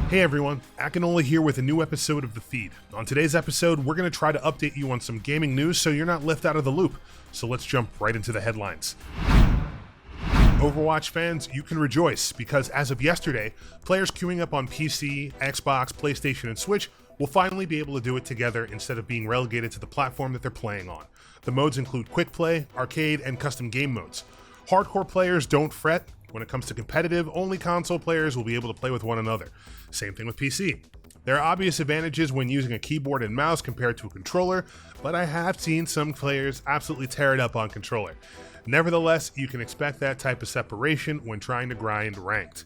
Hey everyone, Akinola here with a new episode of The Feed. On today's episode, we're going to try to update you on some gaming news so you're not left out of the loop. So let's jump right into the headlines. Overwatch fans, you can rejoice because as of yesterday, players queuing up on PC, Xbox, PlayStation, and Switch will finally be able to do it together instead of being relegated to the platform that they're playing on. The modes include quick play, arcade, and custom game modes. Hardcore players don't fret. When it comes to competitive, only console players will be able to play with one another. Same thing with PC. There are obvious advantages when using a keyboard and mouse compared to a controller, but I have seen some players absolutely tear it up on controller. Nevertheless, you can expect that type of separation when trying to grind ranked.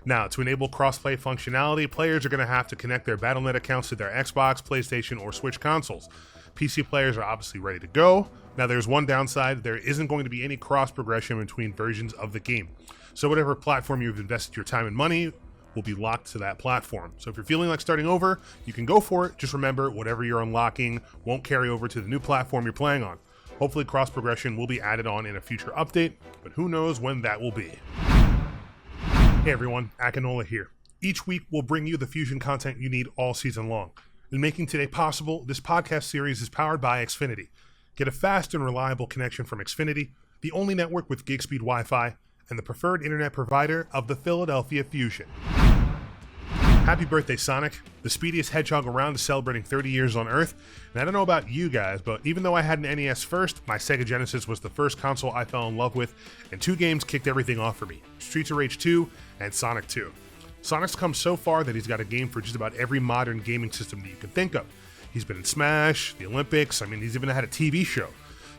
Now, to enable crossplay functionality, players are going to have to connect their Battle.net accounts to their Xbox, PlayStation, or Switch consoles. PC players are obviously ready to go. Now, there's one downside: there isn't going to be any cross progression between versions of the game. So whatever platform you've invested your time and money will be locked to that platform. So if you're feeling like starting over, you can go for it. Just remember, whatever you're unlocking won't carry over to the new platform you're playing on. Hopefully cross progression will be added on in a future update, but who knows when that will be. Hey everyone, Akinola here. Each week we'll bring you the Fusion content you need all season long. In making today possible, this podcast series is powered by Xfinity. Get a fast and reliable connection from Xfinity, the only network with gig speed Wi-Fi, and the preferred internet provider of the Philadelphia Fusion. Happy birthday, Sonic, the speediest hedgehog around is celebrating 30 years on Earth. And I don't know about you guys, but even though I had an NES first, my Sega Genesis was the first console I fell in love with, and two games kicked everything off for me: Streets of Rage 2 and Sonic 2. Sonic's come so far that he's got a game for just about every modern gaming system that you can think of. He's been in Smash, the Olympics, he's even had a TV show.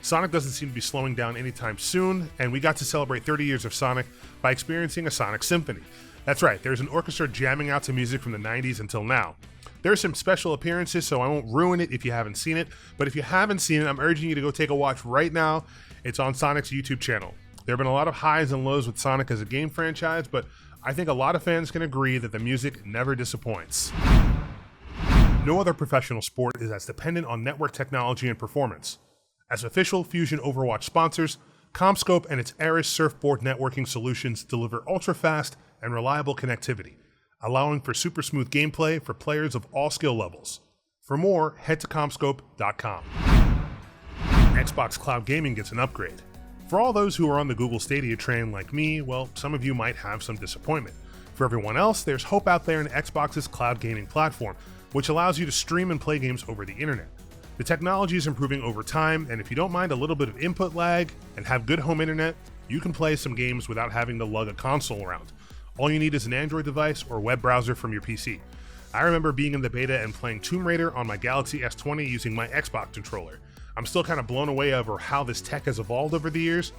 Sonic doesn't seem to be slowing down anytime soon, and we got to celebrate 30 years of Sonic by experiencing a Sonic Symphony. That's right, there's an orchestra jamming out to music from the 90s until now. There are some special appearances, so I won't ruin it if you haven't seen it, but if you haven't seen it, I'm urging you to go take a watch right now. It's on Sonic's YouTube channel. There have been a lot of highs and lows with Sonic as a game franchise, but I think a lot of fans can agree that the music never disappoints. No other professional sport is as dependent on network technology and performance. As official Fusion Overwatch sponsors, CommScope and its Ares surfboard networking solutions deliver ultra-fast and reliable connectivity, allowing for super smooth gameplay for players of all skill levels. For more, head to CommScope.com. Xbox Cloud Gaming gets an upgrade. For all those who are on the Google Stadia train like me, well, some of you might have some disappointment. For everyone else, there's hope out there in Xbox's cloud gaming platform, which allows you to stream and play games over the internet. The technology is improving over time, and if you don't mind a little bit of input lag and have good home internet, you can play some games without having to lug a console around. All you need is an Android device or web browser from your PC. I remember being in the beta and playing Tomb Raider on my Galaxy S20 using my Xbox controller. I'm still kind of blown away over how this tech has evolved over the years,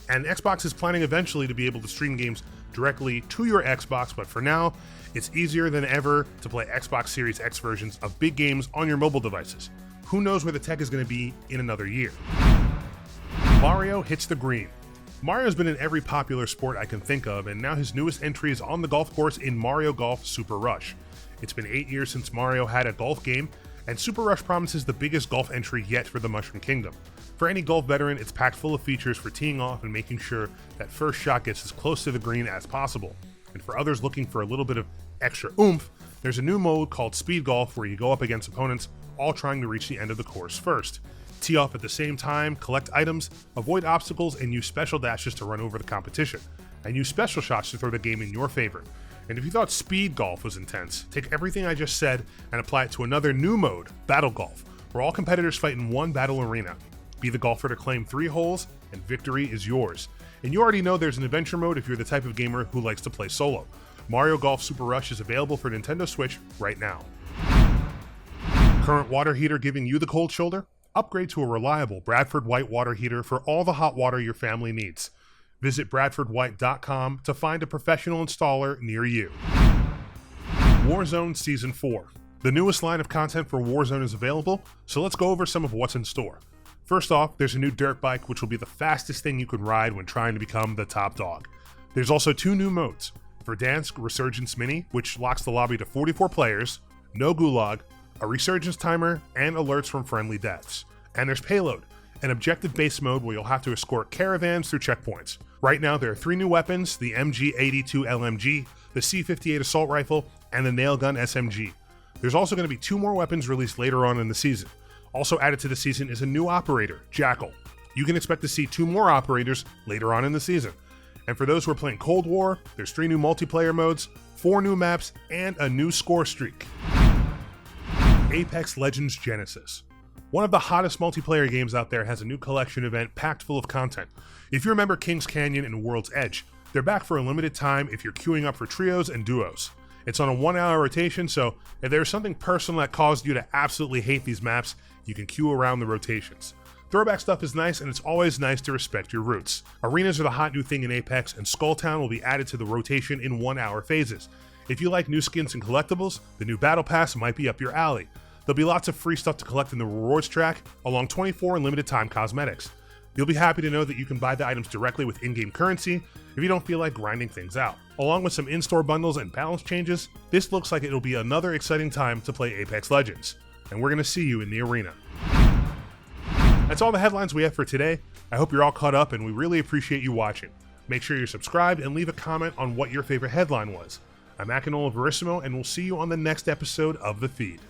and Xbox is planning eventually to be able to stream games directly to your Xbox, but for now, it's easier than ever to play Xbox Series X versions of big games on your mobile devices. Who knows where the tech is going to be in another year? Mario hits the green. Mario's been in every popular sport I can think of, and now his newest entry is on the golf course in Mario Golf Super Rush. It's been 8 years since Mario had a golf game, and Super Rush promises the biggest golf entry yet for the Mushroom Kingdom. For any golf veteran, it's packed full of features for teeing off and making sure that first shot gets as close to the green as possible. And for others looking for a little bit of extra oomph, there's a new mode called Speed Golf where you go up against opponents all trying to reach the end of the course first. Tee off at the same time, collect items, avoid obstacles, and use special dashes to run over the competition, and use special shots to throw the game in your favor. And if you thought Speed Golf was intense, take everything I just said and apply it to another new mode, Battle Golf, where all competitors fight in one battle arena. Be the golfer to claim 3 holes, and victory is yours. And you already know there's an adventure mode if you're the type of gamer who likes to play solo. Mario Golf Super Rush is available for Nintendo Switch right now. Current water heater giving you the cold shoulder? Upgrade to a reliable Bradford White water heater for all the hot water your family needs. Visit bradfordwhite.com to find a professional installer near you. WARZONE Season 4. The newest line of content for WARZONE is available, so let's go over some of what's in store. First off, there's a new dirt bike which will be the fastest thing you can ride when trying to become the top dog. There's also 2 new modes. Verdansk Resurgence Mini, which locks the lobby to 44 players, no gulag, a resurgence timer, and alerts from friendly deaths. And there's Payload, an objective-based mode where you'll have to escort caravans through checkpoints. Right now, there are 3 new weapons: the MG82 LMG, the C58 Assault Rifle, and the Nailgun SMG. There's also going to be 2 more weapons released later on in the season. Also added to the season is a new operator, Jackal. You can expect to see 2 more operators later on in the season. And for those who are playing Cold War, there's 3 new multiplayer modes, 4 new maps, and a new score streak. Apex Legends Genesis. One of the hottest multiplayer games out there has a new collection event packed full of content. If you remember Kings Canyon and World's Edge, they're back for a limited time if you're queuing up for trios and duos. It's on a 1-hour rotation, so if there's something personal that caused you to absolutely hate these maps, you can queue around the rotations. Throwback stuff is nice, and it's always nice to respect your roots. Arenas are the hot new thing in Apex, and Skulltown will be added to the rotation in 1-hour phases. If you like new skins and collectibles, the new Battle Pass might be up your alley. There'll be lots of free stuff to collect in the rewards track, along 24 and limited time cosmetics. You'll be happy to know that you can buy the items directly with in-game currency if you don't feel like grinding things out. Along with some in-store bundles and balance changes, this looks like it'll be another exciting time to play Apex Legends. And we're going to see you in the arena. That's all the headlines we have for today. I hope you're all caught up, and we really appreciate you watching. Make sure you're subscribed and leave a comment on what your favorite headline was. I'm Akinola Verissimo, and we'll see you on the next episode of The Feed.